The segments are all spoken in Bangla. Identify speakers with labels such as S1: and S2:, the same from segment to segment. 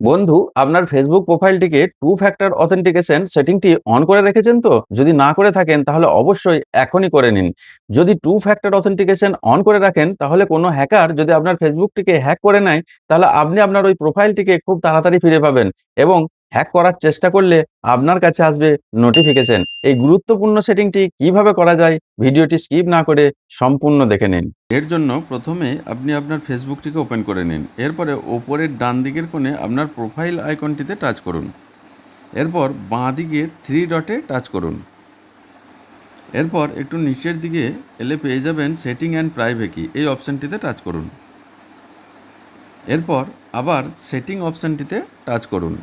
S1: বন্ধু, আপনার ফেসবুক প্রোফাইলটিকে টু ফ্যাক্টর অথেন্টিকেশন সেটিংটি অন করে রেখেছেন তো? যদি না করে থাকেন তাহলে অবশ্যই এখনই করে নিন। যদি টু ফ্যাক্টর অথেন্টিকেশন অন করে রাখেন তাহলে কোনো হ্যাকার যদি আপনার ফেসবুকটিকে হ্যাক করে নেয়, তাহলে আপনি আপনার ওই প্রোফাইলটিকে খুব তাড়াতাড়ি ফিরে পাবেন এবং হ্যাক করার চেষ্টা করলে আপনার কাছে আসবে নোটিফিকেশন। এই গুরুত্বপূর্ণ সেটিংটি কিভাবে করা যায় ভিডিওটি স্কিপ না করে সম্পূর্ণ দেখে নিন।
S2: এর জন্য প্রথমে আপনি আপনার ফেসবুকটিকে ওপেন করে নিন। এরপরে ওপরের ডান দিকের কোণে আপনার প্রোফাইল আইকনটিতে টাচ করুন। এরপর বাঁ দিকে থ্রি ডটে টাচ করুন। এরপর একটু নিচের দিকে এলে পেয়ে যাবেন সেটিং অ্যান্ড প্রাইভেসি, এই অপশানটিতে টাচ করুন। এরপর আবার সেটিং অপশানটিতে টাচ করুন।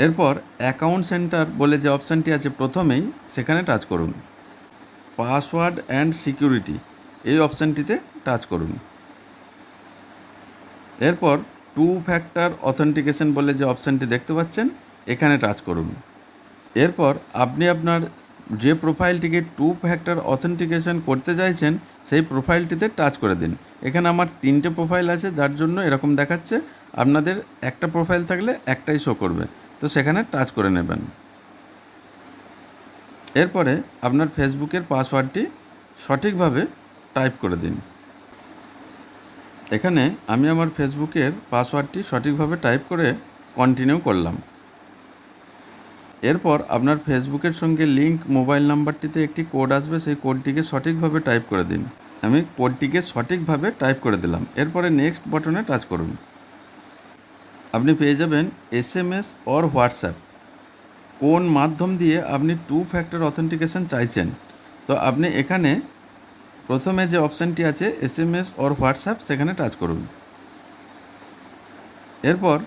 S2: এরপর অ্যাকাউন্ট সেন্টার বলে যে অপশানটি আছে প্রথমেই সেখানে টাচ করুন। পাসওয়ার্ড অ্যান্ড সিকিউরিটি, এই অপশানটিতে টাচ করুন। এরপর টু ফ্যাক্টর অথেন্টিকেশন বলে যে অপশানটি দেখতে পাচ্ছেন এখানে টাচ করুন। এরপর আপনি আপনার যে প্রোফাইলটিকে টু ফ্যাক্টর অথেন্টিকেশন করতে চাইছেন সেই প্রোফাইলটিতে টাচ করে দিন। এখানে আমার 3টে প্রোফাইল আছে, যার জন্য এরকম দেখাচ্ছে। আপনাদের একটা প্রোফাইল থাকলে একটাই শো করবে, তো সেখানে টাচ করে নেবেন। এরপরে আপনার ফেসবুকের পাসওয়ার্ডটি সঠিকভাবে টাইপ করে দিন। এখানে আমি আমার ফেসবুকের পাসওয়ার্ডটি সঠিকভাবে টাইপ করে কন্টিনিউ করলাম। এরপর আপনার ফেসবুকের সঙ্গে লিঙ্ক মোবাইল নাম্বারটিতে একটি কোড আসবে, সেই কোডটিকে সঠিকভাবে টাইপ করে দিন। আমি কোডটিকে সঠিকভাবে টাইপ করে দিলাম। এরপরে নেক্সট বাটনে টাচ করুন। আপনি পেয়ে যাবেন SMS অর হোয়াটসঅ্যাপ, কোন মাধ্যম দিয়ে আপনি টু ফ্যাক্টর অথেন্টিকেশন চাইছেন। তো আপনি এখানে প্রথমে যে অপশানটি আছে SMS অর হোয়াটসঅ্যাপ, সেখানে টাচ করুন। এরপর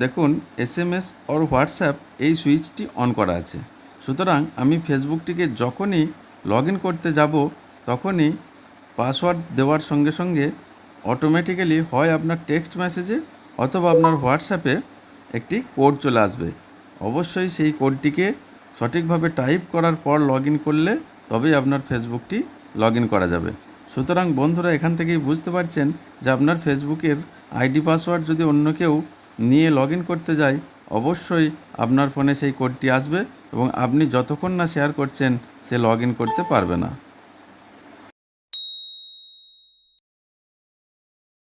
S2: দেখুন SMS অর হোয়াটসঅ্যাপ এই সুইচটি অন করা আছে। সুতরাং আমি ফেসবুকটিকে যখনই লগ ইন করতে যাব তখনই পাসওয়ার্ড দেওয়ার সঙ্গে সঙ্গে অটোমেটিক্যালি হয় আপনার টেক্সট মেসেজে অথবা আপনার হোয়াটসঅ্যাপে একটি কোড চলে আসবে। অবশ্যই সেই কোডটিকে সঠিকভাবে টাইপ করার পর লগ ইন করলে তবেই আপনার ফেসবুকটি লগ ইন করা যাবে। সুতরাং বন্ধুরা, এখান থেকেই বুঝতে পারছেন যে আপনার ফেসবুকের আইডি পাসওয়ার্ড যদি অন্য কেউ নিয়ে লগ ইন করতে যায়, অবশ্যই আপনার ফোনে সেই কোডটি আসবে এবং আপনি যতক্ষণ না শেয়ার করছেন সে লগ ইন করতে পারবে না।